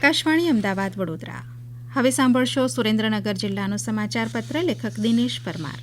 આકાશવાણી અમદાવાદ વડોદરા. હવે સાંભળશો સુરેન્દ્રનગર જિલ્લાનું સમાચારપત્ર. લેખક દિનેશ પરમાર.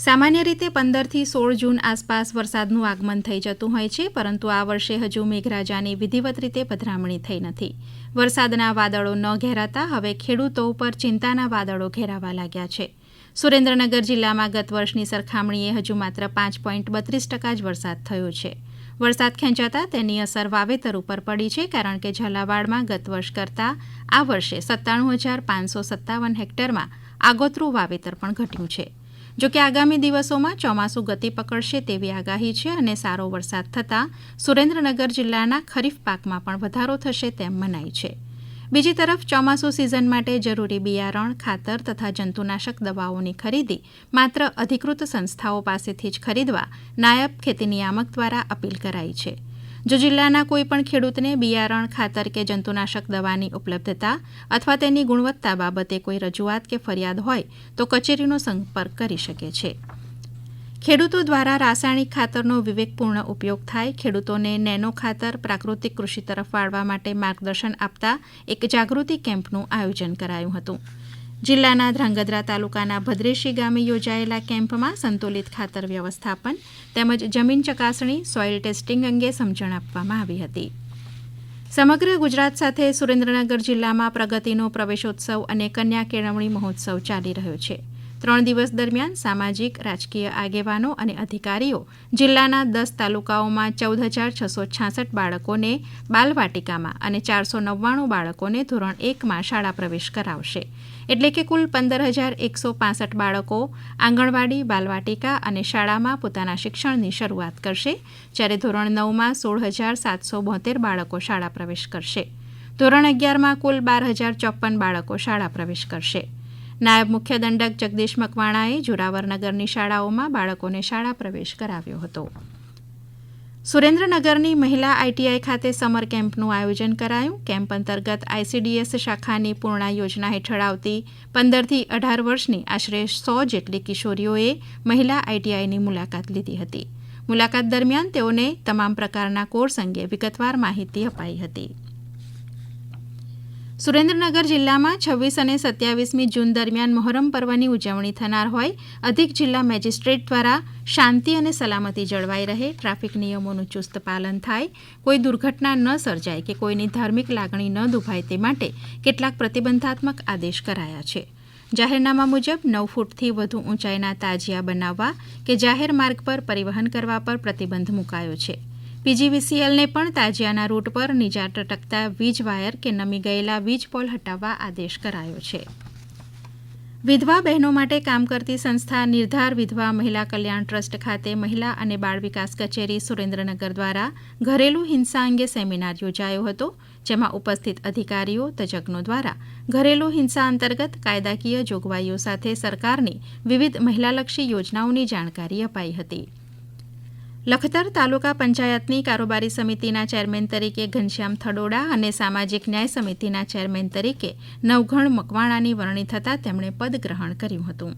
સામાન્ય રીતે 15 થી 16 જૂન આસપાસ વરસાદનું આગમન થઈ જતું હોય છે, પરંતુ આ વર્ષે હજુ મેઘરાજાની વિધિવત રીતે પધરામણી થઈ નથી. વરસાદના વાદળો ન ઘેરાતા હવે ખેડૂતો ઉપર ચિંતાના વાદળો ઘેરાવા લાગ્યા છે. સુરેન્દ્રનગર જિલ્લામાં ગત વર્ષની સરખામણીએ હજુ માત્ર 5.32% જ વરસાદ થયો છે. વરસાદ ખેંચાતા તેની અસર વાવેતર ઉપર પડી છે, કારણ કે ઝાલાવાડમાં ગત વર્ષ કરતાં આ વર્ષે 97,557 હેક્ટરમાં આગોતરું વાવેતર પણ ઘટ્યું છે. જોકે આગામી દિવસોમાં ચોમાસું ગતિ પકડશે તેવી આગાહી છે અને સારો વરસાદ થતાં સુરેન્દ્રનગર જિલ્લાના ખરીફ પાકમાં પણ વધારો થશે તેમ મનાય છે. બીજી તરફ ચોમાસુ સિઝન માટે જરૂરી બિયારણ, ખાતર તથા જંતુનાશક દવાઓની ખરીદી માત્ર અધિકૃત સંસ્થાઓ પાસેથી જ ખરીદવા નાયબ ખેતી નિયામક દ્વારા અપીલ કરાઈ છે. જો જિલ્લાના કોઈપણ ખેડૂતને બિયારણ, ખાતર કે જંતુનાશક દવાની ઉપલબ્ધતા અથવા તેની ગુણવત્તા બાબતે કોઈ રજૂઆત કે ફરિયાદ હોય તો કચેરીનો સંપર્ક કરી શકે છે. ખેડૂતો દ્વારા રાસાયણિક ખાતરનો વિવેકપૂર્ણ ઉપયોગ થાય, ખેડૂતોને નેનો ખાતર, પ્રાકૃતિક કૃષિ તરફ વાળવા માટે માર્ગદર્શન આપતા એક જાગૃતિ કેમ્પનું આયોજન કરાયું હતું. જિલ્લાના ધ્રાંગધ્રા તાલુકાના ભદ્રેશી ગામે યોજાયેલા કેમ્પમાં સંતુલિત ખાતર વ્યવસ્થાપન તેમજ જમીન ચકાસણી, સોઇલ ટેસ્ટિંગ અંગે સમજણ આપવામાં આવી હતી. સમગ્ર ગુજરાત સાથે સુરેન્દ્રનગર જિલ્લામાં પ્રગતિનો પ્રવેશોત્સવ અને કન્યા કેળવણી મહોત્સવ ચાલી રહ્યો છે. 3 દિવસ દરમિયાન સામાજિક, રાજકીય આગેવાનો અને અધિકારીઓ જિલ્લાના 10 તાલુકાઓમાં 14,666 બાળકોને બાલવાટિકામાં અને 499 બાળકોને ધોરણ 1માં શાળા પ્રવેશ કરાવશે. એટલે કે કુલ 15,165 બાળકો આંગણવાડી, બાલવાટિકા અને શાળામાં પોતાના શિક્ષણની શરૂઆત કરશે, જ્યારે ધોરણ 9માં 16,772 બાળકો શાળા પ્રવેશ કરશે. ધોરણ 11માં કુલ 12,054 બાળકો શાળા પ્રવેશ કરશે. નાયબ મુખ્ય દંડક જગદીશ મકવાણાએ જોરાવરનગરની શાળાઓમાં બાળકોને શાળા પ્રવેશ કરાવ્યો હતો. સુરેન્દ્રનગરની મહિલા આઈટીઆઈ ખાતે સમર કેમ્પનું આયોજન કરાયું. કેમ્પ અંતર્ગત આઈસીડીએસ શાખાની પૂર્ણા યોજના હેઠળ આવતી 15 થી 18 વર્ષની આશરે 100 જેટલી કિશોરીઓએ મહિલા આઈટીઆઈની મુલાકાત લીધી હતી. મુલાકાત દરમિયાન તેઓને તમામ પ્રકારના કોર્સ અંગે વિગતવાર માહિતી અપાઈ હતી. સુરેન્દ્રનગર જિલ્લામાં 26 અને 27મી જૂન દરમિયાન મહોરમ પર્વની ઉજવણી થનાર હોય, અધિક જિલ્લા મેજિસ્ટ્રેટ દ્વારા શાંતિ અને સલામતી જળવાઈ રહે, ટ્રાફિક નિયમોનું ચુસ્ત પાલન થાય, કોઈ દુર્ઘટના ન સર્જાય કે કોઈની ધાર્મિક લાગણી ન દુભાય તે માટે કેટલાક પ્રતિબંધાત્મક આદેશ કરાયા છે. જાહેરનામા મુજબ 9 ફૂટથી વધુ ઊંચાઈના તાજિયા બનાવવા કે જાહેર માર્ગ પર પરિવહન કરવા પર પ્રતિબંધ મુકાયો છે. પીજીવીસીએલને પણ તાજિયાના રૂટ પર નીચા ટકતા વીજ વાયર કે નમી ગયેલા વીજ પોલ હટાવવા આદેશ કરાયો છે. વિધવા બહેનો માટે કામ કરતી સંસ્થા નિર્ધાર વિધવા મહિલા કલ્યાણ ટ્રસ્ટ ખાતે મહિલા અને બાળ વિકાસ કચેરી સુરેન્દ્રનગર દ્વારા ઘરેલુ હિંસા અંગે સેમિનાર યોજાયો હતો, જેમાં ઉપસ્થિત અધિકારીઓ, તજજ્ઞો દ્વારા ઘરેલુ હિંસા અંતર્ગત કાયદાકીય જોગવાઈઓ સાથે સરકારની વિવિધ મહિલાલક્ષી યોજનાઓની જાણકારી અપાઈ હતી. લખતર તાલુકા પંચાયતની કારોબારી સમિતિના ચેરમેન તરીકે ઘનશ્યામ થડોડા અને સામાજિક ન્યાય સમિતિના ચેરમેન તરીકે નવઘણ મકવાણાની વરણી થતાં તેમણે પદ ગ્રહણ કર્યું હતું.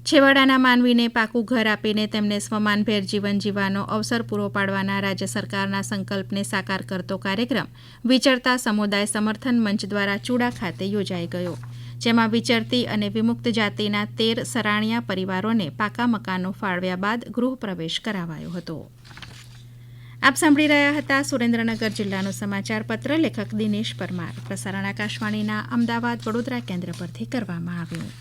છેવાડાના માનવીને પાકું ઘર આપીને તેમને સ્વમાનભેર જીવન જીવવાનો અવસર પૂરો પાડવાના રાજ્ય સરકારના સંકલ્પને સાકાર કરતો કાર્યક્રમ વિચરતા સમુદાય સમર્થન મંચ દ્વારા ચૂડા ખાતે યોજાઈ ગયો, જેમાં વિચરતી અને વિમુક્ત જાતિના 13 સરાણિયા પરિવારોને પાકા મકાનો ફાળવ્યા બાદ ગૃહ પ્રવેશ કરાવાયો હતો. આપ સાંભળી રહ્યા હતા સુરેન્દ્રનગર જિલ્લાનું સમાચારપત્ર. લેખક દિનેશ પરમાર. પ્રસારણ આકાશવાણીના અમદાવાદ વડોદરા કેન્દ્ર પરથી કરવામાં આવ્યું.